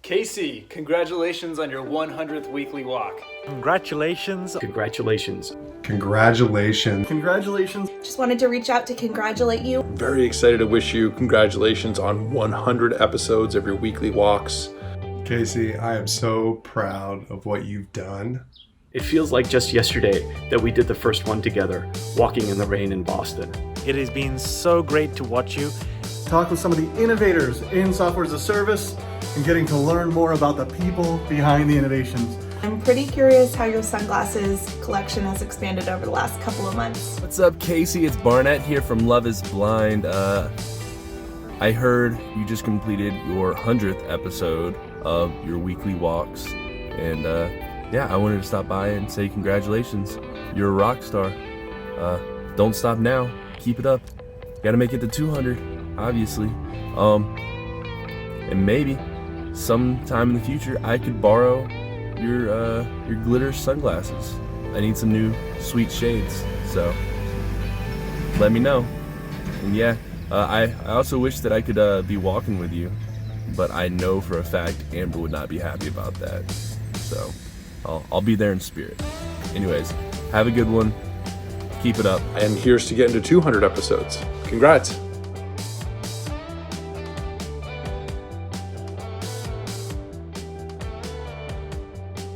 Casey, congratulations on your 100th weekly walk. Congratulations. Congratulations. Congratulations. Congratulations. Just wanted to reach out to congratulate you. Very excited to wish you congratulations on 100 episodes of your weekly walks. Casey, I am so proud of what you've done. It feels like just yesterday that we did the first one together, walking in the rain in Boston. It has been so great to watch you. Talk with some of the innovators in software as a service and getting to learn more about the people behind the innovations. I'm pretty curious how your sunglasses collection has expanded over the last couple of months. What's up, Casey? It's Barnett here from Love is Blind. I heard you just completed your 100th episode of your weekly walks. And I wanted to stop by and say congratulations. You're a rock star. Don't stop now. Keep it up. Gotta make it to 200, obviously. And maybe sometime in the future I could borrow your glitter sunglasses. I need some new sweet shades, so let me know. And I also wish that I could be walking with you, but I know for a fact Amber would not be happy about that. So I'll be there in spirit. Anyways, have a good one. Keep it up. And here's to get into 200 episodes. Congrats.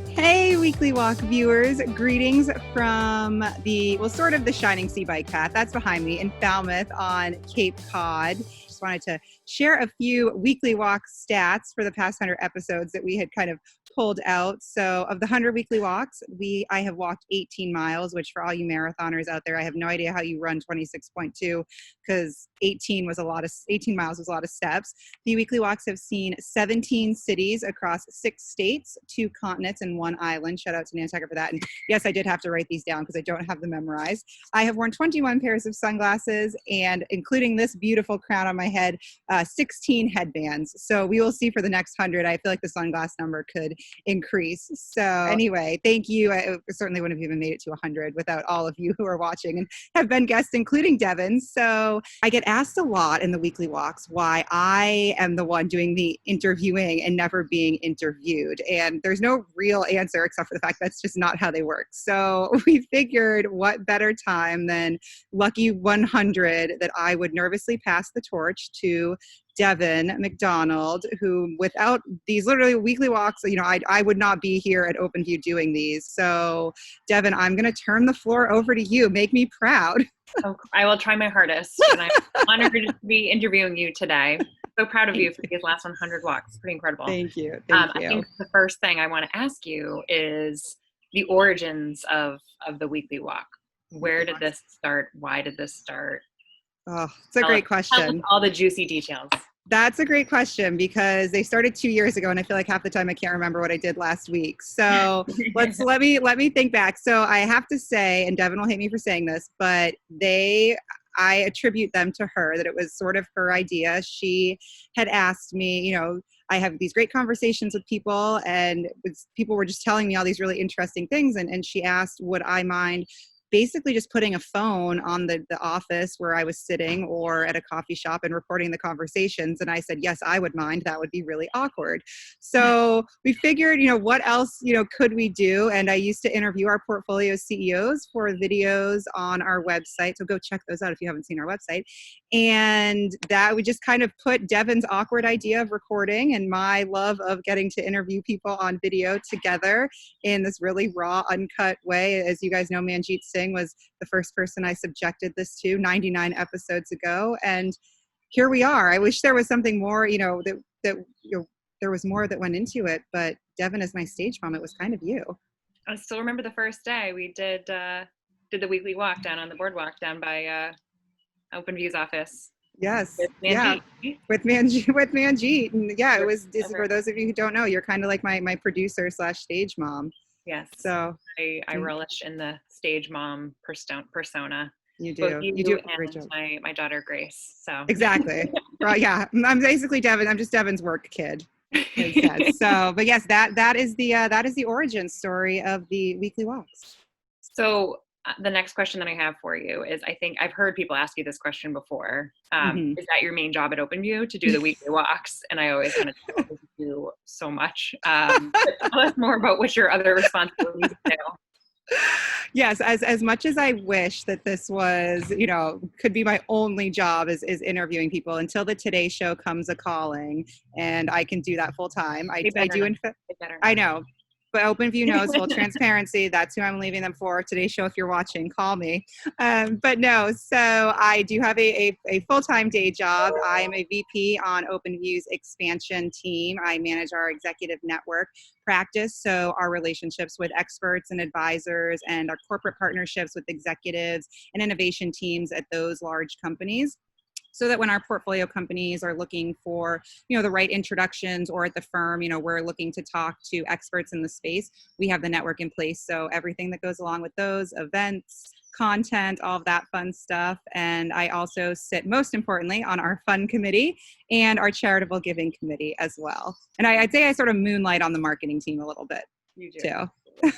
Hey, Weekly Walk viewers. Greetings from the Shining Sea Bike Path. That's behind me in Falmouth on Cape Cod. Just wanted to share a few Weekly Walk stats for the past 100 episodes that we had kind of pulled out. So of the 100 weekly walks, I have walked 18 miles, which for all you marathoners out there, I have no idea how you run 26.2 because 18 miles was a lot of steps. The weekly walks have seen 17 cities across 6 states, 2 continents, and 1 island. Shout out to Nantucket for that. And yes, I did have to write these down because I don't have them memorized. I have worn 21 pairs of sunglasses and including this beautiful crown on my head, 16 headbands. So we will see for the next 100. I feel like the sunglass number could increase. So anyway, thank you. I certainly wouldn't have even made it to 100 without all of you who are watching and have been guests, including Devon. So I get asked a lot in the weekly walks why I am the one doing the interviewing and never being interviewed. And there's no real answer except for the fact that's just not how they work. So we figured what better time than lucky 100 that I would nervously pass the torch to Devon McDonald, who without these literally weekly walks, I would not be here at OpenView doing these. So Devon, I'm going to turn the floor over to you. Make me proud. Oh, I will try my hardest. And I'm honored to be interviewing you today. So proud of you for these last 100 walks. Pretty incredible. Thank you. Thank you. I think the first thing I want to ask you is the origins of the weekly walk. Where did this start? Why did this start? Oh, it's a great question. Tell us all the juicy details. That's a great question because they started 2 years ago and I feel like half the time I can't remember what I did last week. So let me think back. So I have to say, and Devon will hate me for saying this, but I attribute them to her, that it was sort of her idea. She had asked me, I have these great conversations with people and people were just telling me all these really interesting things. And she asked, would I mind basically just putting a phone on the office where I was sitting or at a coffee shop and recording the conversations. And I said, yes, I would mind. That would be really awkward. So we figured, what else, could we do? And I used to interview our portfolio CEOs for videos on our website. So go check those out if you haven't seen our website. And that we just kind of put Devon's awkward idea of recording and my love of getting to interview people on video together in this really raw, uncut way. As you guys know, Manjeet Singh was the first person I subjected this to 99 episodes ago. And here we are. I wish there was something more, there was more that went into it, but Devon is my stage mom. It was kind of you. I still remember the first day we did the weekly walk down on the boardwalk down by OpenView's office. Yes. With Manjeet. Yeah. With Manjeet. And yeah, it was, for those of you who don't know, you're kind of like my producer / stage mom. Yes. So I relish in the stage mom persona. You do. Both you do and my daughter Grace. So exactly. Right. Yeah. I'm basically Devon. I'm just Devon's work kid. Instead. So, but yes, that is the origin story of the weekly walks. So the next question that I have for you is, I think I've heard people ask you this question before. Is that your main job at OpenView, to do the weekly walks? And I always kind of do so much. But tell us more about what your other responsibilities entail. Yes, as much as I wish that this was, could be my only job is interviewing people, until the Today Show comes a calling and I can do that full time. I do, in fact, I know. But OpenView knows, full transparency, that's who I'm leaving them for. Today's Show, if you're watching, call me. But no, so I do have a full-time day job. I am a VP on OpenView's expansion team. I manage our executive network practice, so our relationships with experts and advisors and our corporate partnerships with executives and innovation teams at those large companies, so that when our portfolio companies are looking for, the right introductions, or at the firm, we're looking to talk to experts in the space, we have the network in place. So everything that goes along with those events, content, all of that fun stuff. And I also sit, most importantly, on our fund committee and our charitable giving committee as well. And I'd say I sort of moonlight on the marketing team a little bit. You do. Too.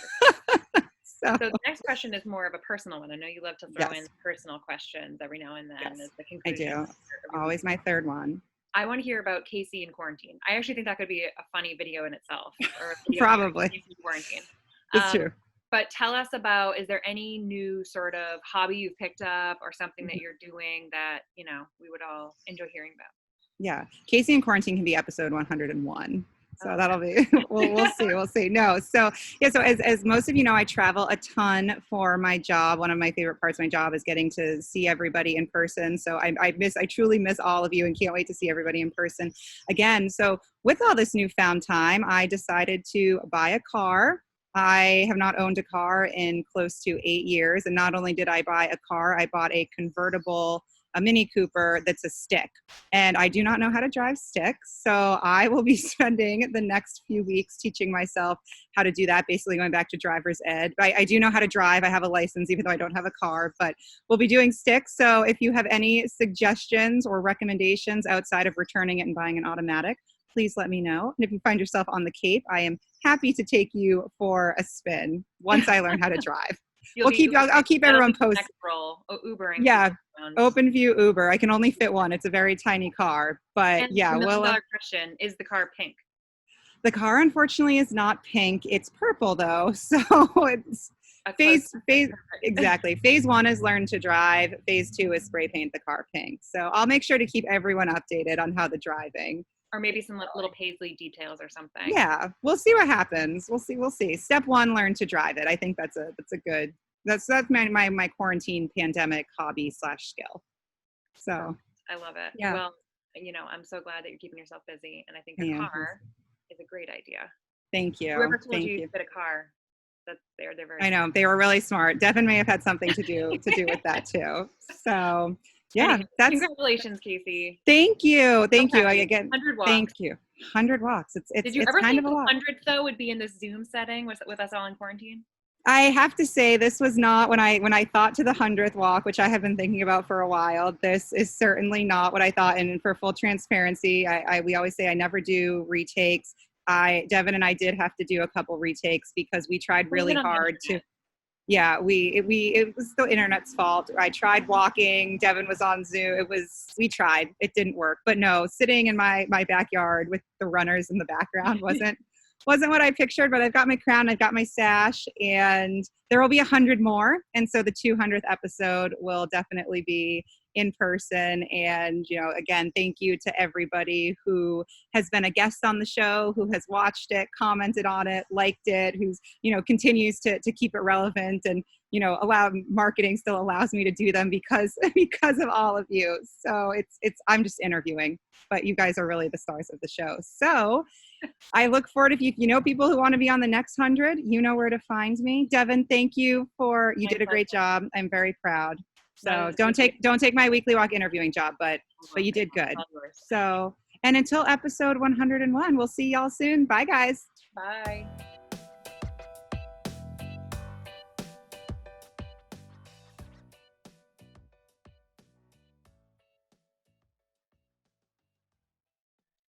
So the next question is more of a personal one. I know you love to throw in personal questions every now and then. Yes, as the conclusion. I do. Always my third one. I want to hear about Casey in quarantine. I actually think that could be a funny video in itself. Or Probably. Casey in quarantine. It's true. But tell us about, is there any new sort of hobby you've picked up, or something that you're doing that, we would all enjoy hearing about? Yeah. Casey in quarantine can be episode 101. So that'll be, we'll see. No. So yeah. So as most of you know, I travel a ton for my job. One of my favorite parts of my job is getting to see everybody in person. So I truly miss all of you and can't wait to see everybody in person again. So with all this newfound time, I decided to buy a car. I have not owned a car in close to 8 years. And not only did I buy a car, I bought a convertible, a Mini Cooper that's a stick. And I do not know how to drive sticks. So I will be spending the next few weeks teaching myself how to do that, basically going back to driver's ed. I do know how to drive. I have a license, even though I don't have a car, but we'll be doing sticks. So if you have any suggestions or recommendations outside of returning it and buying an automatic, please let me know. And if you find yourself on the Cape, I am happy to take you for a spin once I learn how to drive. I'll keep everyone posted. Ubering. Yeah, OpenView Uber. I can only fit one. It's a very tiny car, but and yeah. $1,000,000 question: is the car pink? The car, unfortunately, is not pink. It's purple though. So it's phase exactly. Phase 1 is learn to drive. Phase 2 is spray paint the car pink. So I'll make sure to keep everyone updated on how the driving. Or maybe some little paisley details or something. Yeah, we'll see what happens. We'll see. Step 1, learn to drive it. I think that's my quarantine pandemic hobby / skill. So I love it. Yeah. Well, I'm so glad that you're keeping yourself busy, and I think a car is a great idea. Thank you. Whoever told you to get a car, they're very. I know, they were really smart. Devon may have had something to do with that too. So. Yeah, anyway, congratulations, Casey. Thank you. Okay. I again. 100 walks. Thank you. 100 walks. Did you ever think the 100th though would be in this Zoom setting with us all in quarantine? I have to say, this was not when I thought to the 100th walk, which I have been thinking about for a while. This is certainly not what I thought. And for full transparency, we always say I never do retakes. Devon and I did have to do a couple retakes because we tried really hard to. Yeah, it was the internet's fault. I tried walking. Devon was on Zoom. We tried. It didn't work. But no, sitting in my backyard with the runners in the background wasn't what I pictured. But I've got my crown. I've got my sash, and there will be 100 more. And so the 200th episode will definitely be in person. And, again, thank you to everybody who has been a guest on the show, who has watched it, commented on it, liked it, who's, continues to keep it relevant and, marketing still allows me to do them because of all of you. So I'm just interviewing, but you guys are really the stars of the show. So I look forward, if you know people who want to be on the next 100, you know where to find me. Devon, thank you you did a great job. I'm very proud. So don't take my weekly walk interviewing job, but you did good. So, and until episode 101, we'll see y'all soon. Bye guys. Bye.